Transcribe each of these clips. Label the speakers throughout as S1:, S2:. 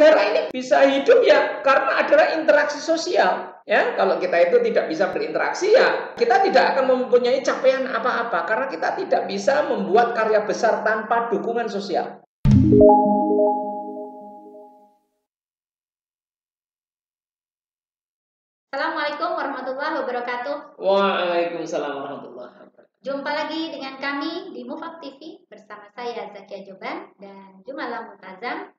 S1: negara ini bisa hidup ya karena adalah interaksi sosial. Ya, kalau kita itu tidak bisa berinteraksi ya kita tidak akan mempunyai capaian apa-apa karena kita tidak bisa membuat karya besar tanpa dukungan sosial.
S2: Assalamualaikum warahmatullahi wabarakatuh.
S1: Waalaikumsalam warahmatullahi wabarakatuh.
S2: Jumpa lagi dengan kami di Mufak TV bersama saya Zakia Joban dan Jumala Multazam.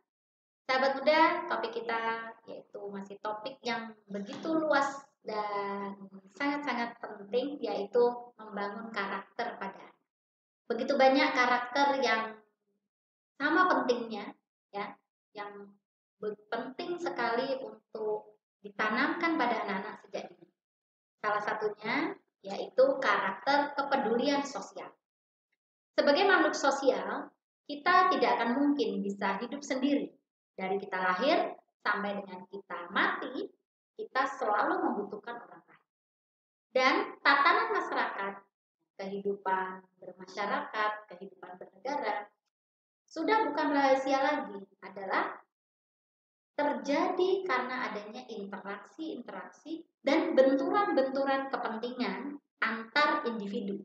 S2: Sahabat muda, topik kita yaitu masih topik yang begitu luas dan sangat-sangat penting, yaitu membangun karakter pada anak. Begitu banyak karakter yang sama pentingnya, ya, yang penting sekali untuk ditanamkan pada anak-anak sejak dini. Salah satunya yaitu karakter kepedulian sosial. Sebagai makhluk sosial, kita tidak akan mungkin bisa hidup sendiri. Dari kita lahir sampai dengan kita mati, kita selalu membutuhkan orang lain. Dan tatanan masyarakat, kehidupan bermasyarakat, kehidupan bernegara, sudah bukan rahasia lagi, adalah terjadi karena adanya interaksi-interaksi dan benturan-benturan kepentingan antar individu.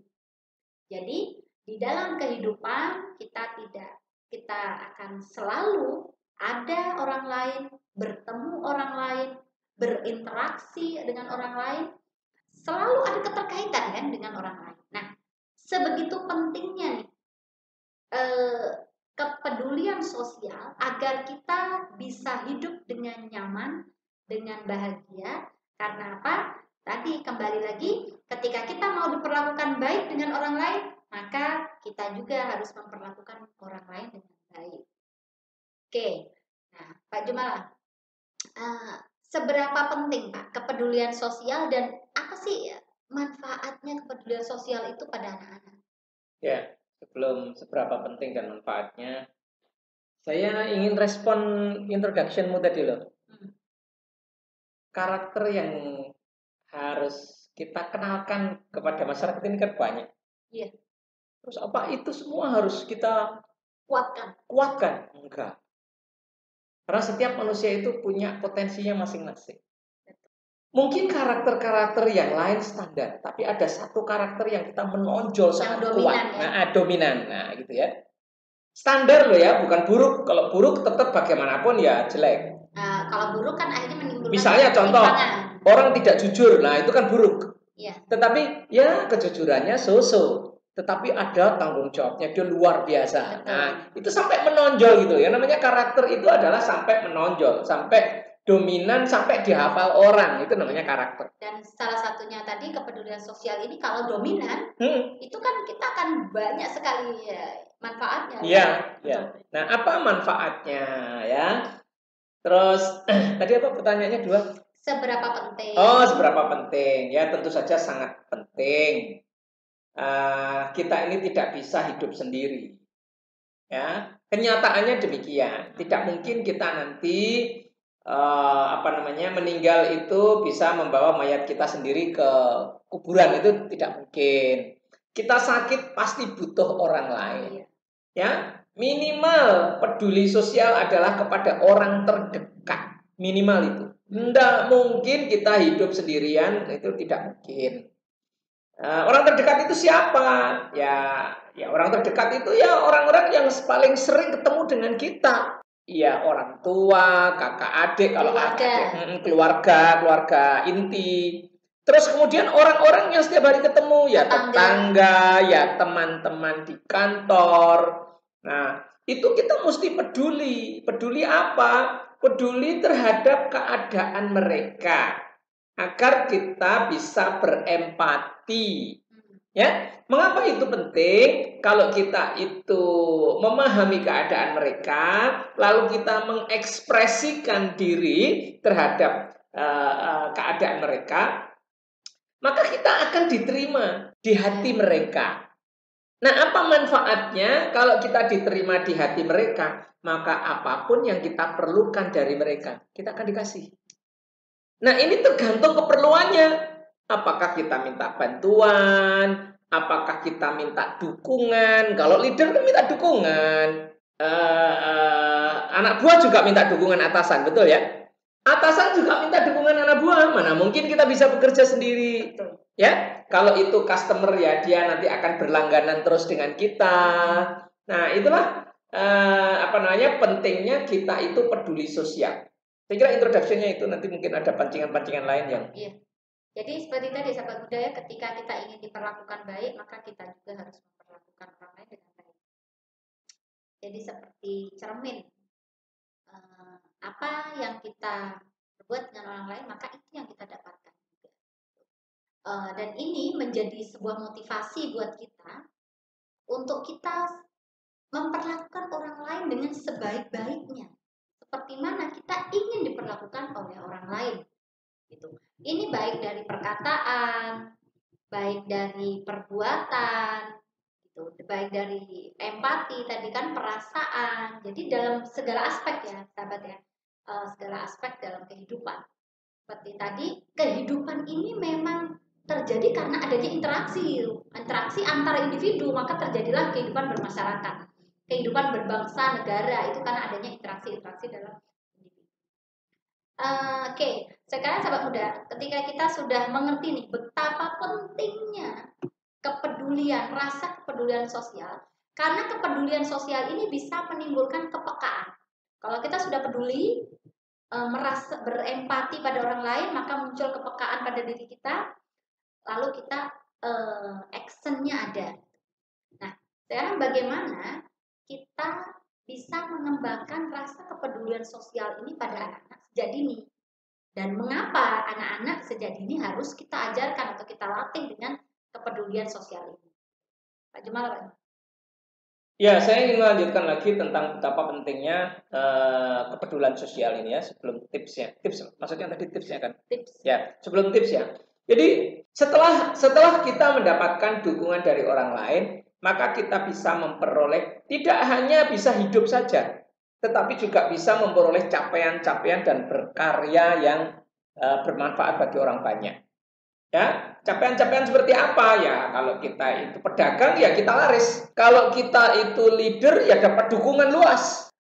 S2: Jadi, di dalam kehidupan kita akan selalu ada orang lain, bertemu orang lain, berinteraksi dengan orang lain, selalu ada keterkaitan kan dengan orang lain. Nah, sebegitu pentingnya nih kepedulian sosial agar kita bisa hidup dengan nyaman, dengan bahagia. Karena apa? Tadi kembali lagi, ketika kita mau diperlakukan baik dengan orang lain, maka kita juga harus memperlakukan orang lain dengan baik. Oke, nah Pak Jumala, seberapa penting Pak kepedulian sosial dan apa sih manfaatnya kepedulian sosial itu pada anak-anak?
S1: Ya, sebelum seberapa penting dan manfaatnya, saya ingin respon introduction-mu tadi loh. Karakter yang harus kita kenalkan kepada masyarakat ini kan banyak.
S2: Iya.
S1: Terus apa itu semua harus kita kuatkan? Enggak. Karena setiap manusia itu punya potensinya masing-masing. Mungkin karakter-karakter yang lain standar, tapi ada satu karakter yang kita menonjol sangat kuat.
S2: Ya?
S1: Dominan. Nah, gitu ya. Standar loh ya, bukan buruk. Kalau buruk tetap bagaimanapun ya jelek.
S2: Kalau buruk kan akhirnya menimbulkan
S1: misalnya contoh, orang tidak jujur, nah itu kan buruk.
S2: Ya.
S1: Tetapi ya kejujurannya so-so. Tetapi ada tanggung jawabnya, dia luar biasa.
S2: Betul.
S1: Nah, itu sampai menonjol gitu ya. Namanya karakter itu adalah sampai menonjol, sampai dominan, sampai dihafal orang. Itu namanya karakter.
S2: Dan salah satunya tadi kepedulian sosial ini kalau dominan, itu kan kita akan banyak sekali manfaatnya.
S1: Iya, ya. Nah, apa manfaatnya ya? Terus tadi apa pertanyaannya dua?
S2: Seberapa penting?
S1: Oh, seberapa penting? Ya, tentu saja sangat penting. Kita ini tidak bisa hidup sendiri. Ya, kenyataannya demikian. Tidak mungkin kita nanti meninggal itu bisa membawa mayat kita sendiri ke kuburan, itu tidak mungkin. Kita sakit pasti butuh orang lain. Ya, minimal peduli sosial adalah kepada orang terdekat. Minimal itu. Tidak mungkin kita hidup sendirian, itu tidak mungkin. Orang terdekat itu siapa? Ya orang terdekat itu ya orang-orang yang paling sering ketemu dengan kita. Ya orang tua, kakak adik, kalau keluarga inti. Terus kemudian orang-orang yang setiap hari ketemu, ya tetangga, ya teman-teman di kantor. Nah, itu kita mesti peduli. Peduli apa? Peduli terhadap keadaan mereka. Agar kita bisa berempati. Ya, mengapa itu penting? Kalau kita itu memahami keadaan mereka, lalu kita mengekspresikan diri terhadap keadaan mereka, maka kita akan diterima di hati mereka. Nah, apa manfaatnya kalau kita diterima di hati mereka? Maka apapun yang kita perlukan dari mereka, kita akan dikasih. Nah, ini tergantung keperluannya. Apakah kita minta bantuan? Apakah kita minta dukungan? Kalau leader kan minta dukungan. anak buah juga minta dukungan atasan, betul ya? Atasan juga minta dukungan anak buah. Mana mungkin kita bisa bekerja sendiri, ya? Kalau itu customer ya dia nanti akan berlangganan terus dengan kita. Nah itulah pentingnya kita itu peduli sosial. Saya kira introduction-nya itu nanti mungkin ada pancingan-pancingan lain yang.
S2: Iya. Jadi seperti tadi sahabat budaya, ketika kita ingin diperlakukan baik, maka kita juga harus memperlakukan orang lain dengan baik. Jadi seperti cermin, apa yang kita berbuat dengan orang lain, maka itu yang kita dapatkan juga. Dan ini menjadi sebuah motivasi buat kita untuk kita memperlakukan orang lain dengan sebaik-baiknya, seperti mana kita ingin diperlakukan oleh orang lain. Gitu. Ini baik dari perkataan, baik dari perbuatan, gitu, baik dari empati tadi kan, perasaan. Jadi dalam segala aspek ya sahabat ya, segala aspek dalam kehidupan. Seperti tadi, kehidupan ini memang terjadi karena adanya interaksi antara individu, maka terjadilah kehidupan bermasyarakat, kehidupan berbangsa negara, itu karena adanya interaksi dalam individu. Oke, sekarang sahabat muda, ketika kita sudah mengerti nih betapa pentingnya kepedulian, rasa kepedulian sosial, karena kepedulian sosial ini bisa menimbulkan kepekaan. Kalau kita sudah peduli, merasa berempati pada orang lain, maka muncul kepekaan pada diri kita, lalu kita actionnya ada. Nah, sekarang bagaimana kita bisa mengembangkan rasa kepedulian sosial ini pada anak-anak sejak dini, dan mengapa anak-anak sejak dini harus kita ajarkan atau kita latih dengan kepedulian sosial ini. Pak Jumal, Pak?
S1: Ya, saya ingin melanjutkan lagi tentang betapa pentingnya kepedulian sosial ini ya, sebelum tipsnya. Tips, maksudnya tadi tipsnya kan?
S2: Tips.
S1: Ya, sebelum tips ya. Jadi setelah kita mendapatkan dukungan dari orang lain, maka kita bisa memperoleh, tidak hanya bisa hidup saja, tetapi juga bisa memperoleh capaian-capaian dan berkarya yang bermanfaat bagi orang banyak. Ya, capaian-capaian seperti apa ya? Kalau kita itu pedagang ya kita laris. Kalau kita itu leader ya dapat dukungan luas.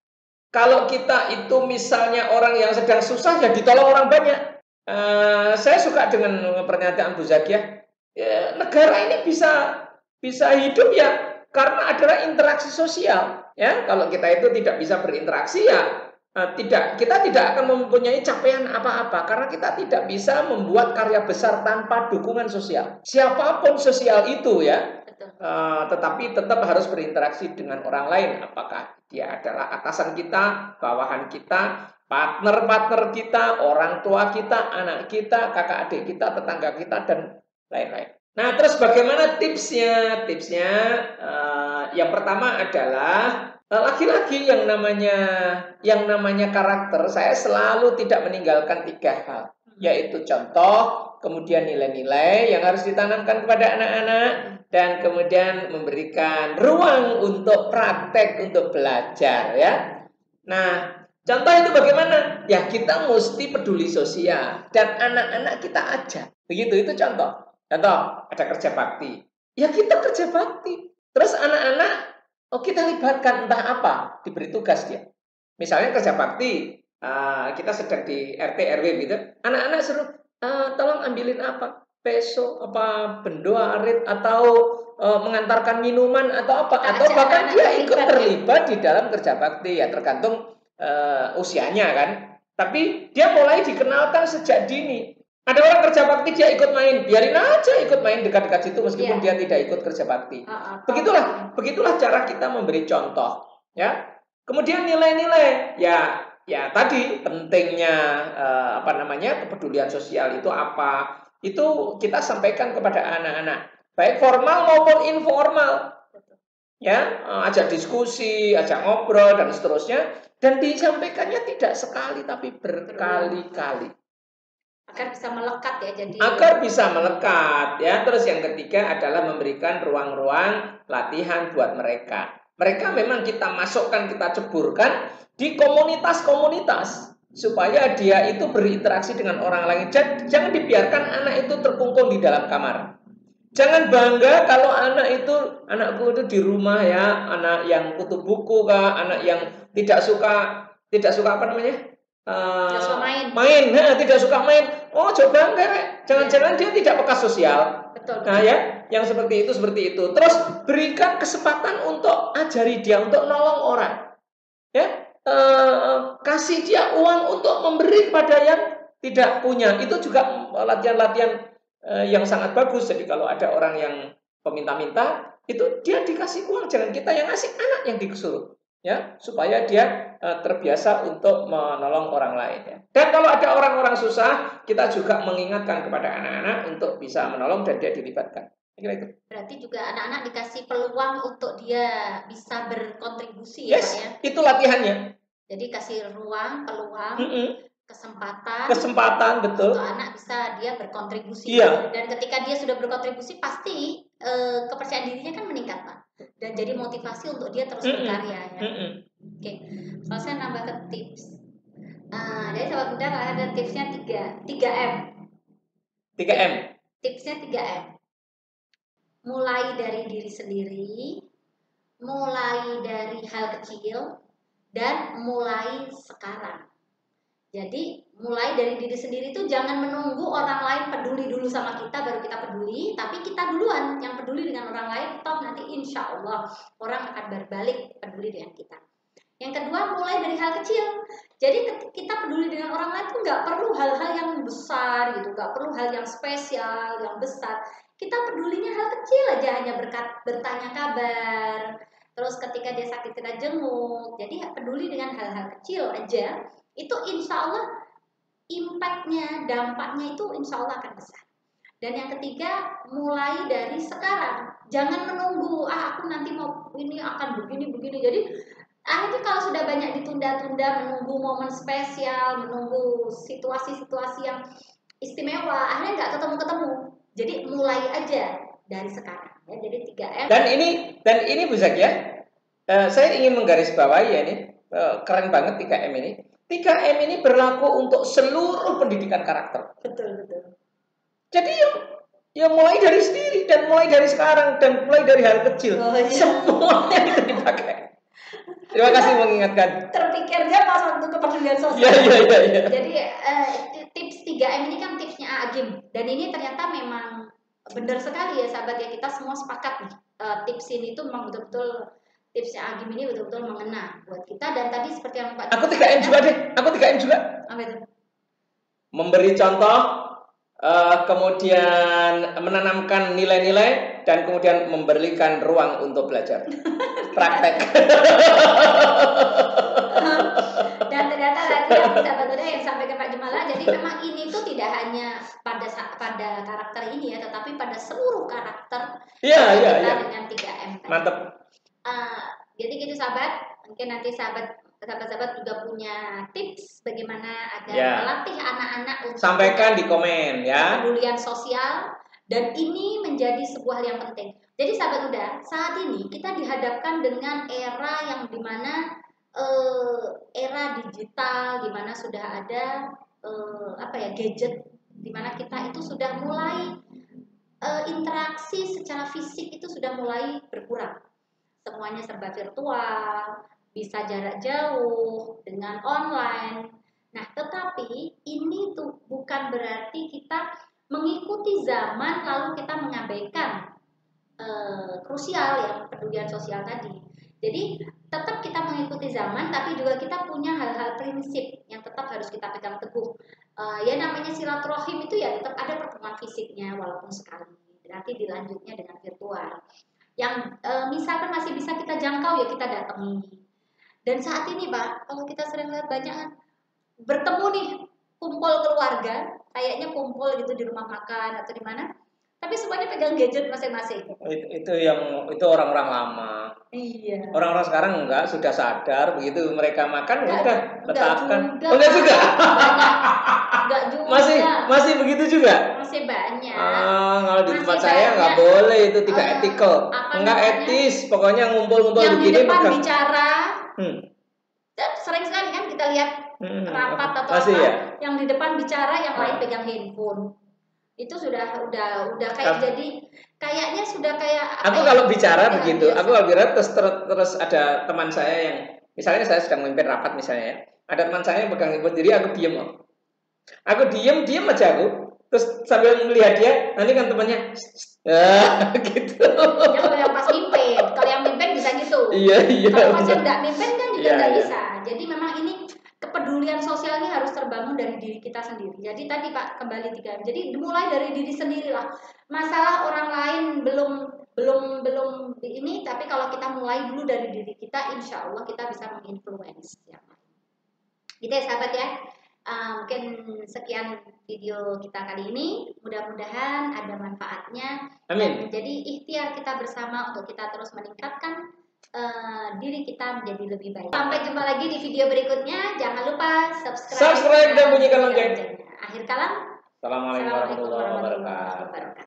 S1: Kalau kita itu misalnya orang yang sedang susah ya ditolong orang banyak. Saya suka dengan pernyataan Bu Zakiah. Ya, negara ini bisa hidup ya karena adalah interaksi sosial. Ya, kalau kita itu tidak bisa berinteraksi ya kita tidak akan mempunyai capaian apa-apa karena kita tidak bisa membuat karya besar tanpa dukungan sosial. Siapapun sosial itu ya, tetapi tetap harus berinteraksi dengan orang lain. Apakah dia adalah atasan kita, bawahan kita, partner-partner kita, orang tua kita, anak kita, kakak adik kita, tetangga kita, dan lain-lain. Nah, terus bagaimana tipsnya? Tipsnya yang pertama adalah laki-laki yang namanya karakter, saya selalu tidak meninggalkan 3 hal, yaitu contoh, kemudian nilai-nilai yang harus ditanamkan kepada anak-anak, dan kemudian memberikan ruang untuk praktek, untuk belajar ya. Nah, contoh itu bagaimana? Ya kita mesti peduli sosial dan anak-anak kita ajak. Begitu, itu contoh. Contoh, ada kerja bakti. Ya kita kerja bakti. Terus anak-anak kita libatkan entah apa, diberi tugas dia. Misalnya kerja bakti, kita sedang di RT RW gitu, anak-anak suruh tolong ambilin apa, peso, apa bendo arit, atau mengantarkan minuman atau apa, atau bahkan dia ikut terlibat di dalam kerja bakti ya, tergantung usianya kan. Tapi dia mulai dikenalkan sejak dini. Ada orang kerja bakti dia ikut main, biarin aja ikut main dekat-dekat situ meskipun dia tidak ikut kerja bakti. Begitulah cara kita memberi contoh, ya. Kemudian nilai-nilai, ya tadi pentingnya kepedulian sosial itu apa? Itu kita sampaikan kepada anak-anak, baik formal maupun informal. Ya, ajak diskusi, ajak ngobrol dan seterusnya, dan disampaikannya tidak sekali tapi berkali-kali.
S2: Agar bisa melekat ya, jadi
S1: agar bisa melekat ya. Terus yang ketiga adalah memberikan ruang-ruang latihan buat mereka. Mereka memang kita masukkan, kita ceburkan di komunitas-komunitas supaya dia itu berinteraksi dengan orang lain. Jangan dibiarkan anak itu terkungkung di dalam kamar. Jangan bangga kalau anakku itu di rumah ya, anak yang kutu buku kah, anak yang tidak suka apa namanya?
S2: Tidak suka main.
S1: Tidak suka main. Oh, coba bangga, jangan-jangan dia tidak peka sosial.
S2: Betul.
S1: Nah ya, yang seperti itu. Terus berikan kesempatan untuk ajari dia untuk nolong orang. Ya, kasih dia uang untuk memberi kepada yang tidak punya. Itu juga latihan-latihan yang sangat bagus. Jadi kalau ada orang yang peminta-minta, itu dia dikasih uang, jangan kita yang ngasih, anak yang disuruh, ya, supaya dia terbiasa untuk menolong orang lain. Ya. Dan kalau ada orang-orang susah, kita juga mengingatkan kepada anak-anak untuk bisa menolong dan dia dilibatkan. Kira itu.
S2: Berarti juga anak-anak dikasih peluang untuk dia bisa berkontribusi, ya Pak ya?
S1: Itu latihannya.
S2: Jadi kasih ruang, peluang,
S1: kesempatan, betul.
S2: Untuk anak bisa dia berkontribusi.
S1: Iya.
S2: Dan ketika dia sudah berkontribusi, pasti kepercayaan dirinya kan meningkat, Pak. Dan jadi motivasi untuk dia terus berkarya, ya. Oke, kalau saya nambah ke tips. Jadi sahabat muda ada tipsnya 3M.
S1: 3M.
S2: Tipsnya 3M. Mulai dari diri sendiri, mulai dari hal kecil, dan mulai sekarang. Jadi mulai dari diri sendiri itu jangan menunggu orang lain peduli dulu sama kita baru kita peduli, tapi kita duluan yang peduli dengan orang lain, toh nanti insya Allah orang akan berbalik peduli dengan kita. Yang kedua, mulai dari hal kecil. Jadi kita peduli dengan orang lain tuh nggak perlu hal-hal yang besar gitu, nggak perlu hal yang spesial, yang besar. Kita pedulinya hal kecil aja, hanya bertanya kabar. Terus ketika dia sakit kita jenguk. Jadi peduli dengan hal-hal kecil aja. Itu insya Allah impactnya, dampaknya itu insya Allah akan besar. Dan yang ketiga, mulai dari sekarang. Jangan menunggu, aku nanti mau ini akan begini. Jadi akhirnya kalau sudah banyak ditunda-tunda, menunggu momen spesial, menunggu situasi-situasi yang istimewa, akhirnya nggak ketemu-ketemu. Jadi mulai aja dari sekarang. Ya, jadi 3M.
S1: Dan ini Bu Zaki ya, saya ingin menggarisbawahi ya ini, keren banget 3M ini. 3M ini berlaku untuk seluruh pendidikan karakter.
S2: Betul.
S1: Jadi ya mulai dari sendiri dan mulai dari sekarang dan mulai dari hal kecil. Semuanya itu dipakai. Terima kasih mengingatkan.
S2: Terpikirnya pas waktu kepedulian sosial.
S1: Iya.
S2: Jadi tips 3M ini kan tipsnya Agim. Dan ini ternyata memang benar sekali ya sahabat ya, kita semua sepakat nih. Tips ini tuh memang betul-betul tipsnya Agim ini betul-betul mengena buat kita. Dan tadi seperti yang Pak,
S1: aku 3M juga deh.
S2: Apa itu?
S1: Memberi contoh, kemudian menanamkan nilai-nilai, dan kemudian memberikan ruang untuk belajar. Praktek.
S2: Dan ternyata tadi sahabat muda yang sampaikan Pak Jumala, jadi memang ini tuh tidak hanya pada karakter ini ya, tetapi pada seluruh karakter.
S1: Iya.
S2: Dengan 3M.
S1: Mantap.
S2: Jadi gitu sahabat, mungkin nanti sahabat-sahabat juga punya tips bagaimana agar melatih anak-anak untuk
S1: sampaikan di komen ya.
S2: Kepedulian sosial, dan ini menjadi sebuah hal yang penting. Jadi sahabat muda, saat ini kita dihadapkan dengan era yang dimana era digital, dimana sudah ada gadget, dimana kita itu sudah mulai interaksi secara fisik itu sudah mulai berkurang. Semuanya serba virtual, bisa jarak jauh dengan online. Nah, tetapi ini tuh bukan berarti kita mengikuti zaman lalu kita mengabaikan krusial yang kepedulian sosial tadi. Jadi tetap kita mengikuti zaman, tapi juga kita punya hal-hal prinsip yang tetap harus kita pegang teguh. Ya namanya silaturahim itu ya tetap ada pertemuan fisiknya walaupun sekali. Nanti dilanjutnya dengan virtual. Yang misalkan masih bisa kita jangkau ya kita datangi. Dan saat ini Pak, kalau kita sering lihat banyak bertemu nih kumpul keluarga, kayaknya kumpul gitu di rumah makan atau di mana, tapi semuanya pegang gadget masing-masing.
S1: Itu orang-orang lama.
S2: Iya.
S1: Orang-orang sekarang enggak, sudah sadar begitu mereka makan udah letakkan.
S2: Enggak juga.
S1: Enggak juga. Masih begitu juga?
S2: Masih banyak.
S1: Kalau di tempat saya enggak boleh, itu tidak etikal. Enggak etis, pokoknya ngumpul-ngumpul begini.
S2: Yang di depan bicara. Sering sekali kan kita lihat rapat atau apa, ya? Yang di depan bicara, yang lain pegang handphone. Itu udah kayak jadi kayaknya sudah kayak
S1: aku kalau bicara begitu, aku kalau bicara terus ada teman saya yang misalnya saya sedang memimpin rapat misalnya ya, ada teman saya yang pegang handphone, jadi aku diem aku diem aja aku, terus sambil melihat dia, nanti kan temannya gitu.
S2: Ya kalau yang pas mimpin, kalau yang mimpin bisa gitu.
S1: Iya.
S2: Kalau pas yang nggak mimpin kan juga nggak
S1: iya.
S2: bisa. Jadi memang ini kepedulian sosial ini harus terbangun dari diri kita sendiri. Jadi tadi Pak kembali 3M. Jadi dimulai dari diri sendirilah. Masalah orang lain belum ini, tapi kalau kita mulai dulu dari diri kita, insya Allah kita bisa menginfluence yang lain. Gitu ya sahabat ya. Mungkin sekian video kita kali ini. Mudah-mudahan ada manfaatnya.
S1: Amin.
S2: Jadi ikhtiar kita bersama untuk kita terus meningkatkan diri kita menjadi lebih baik. Sampai jumpa lagi di video berikutnya. Jangan lupa subscribe dan bunyikan lonceng. Akhir kalam.
S1: Assalamualaikum warahmatullahi wabarakatuh.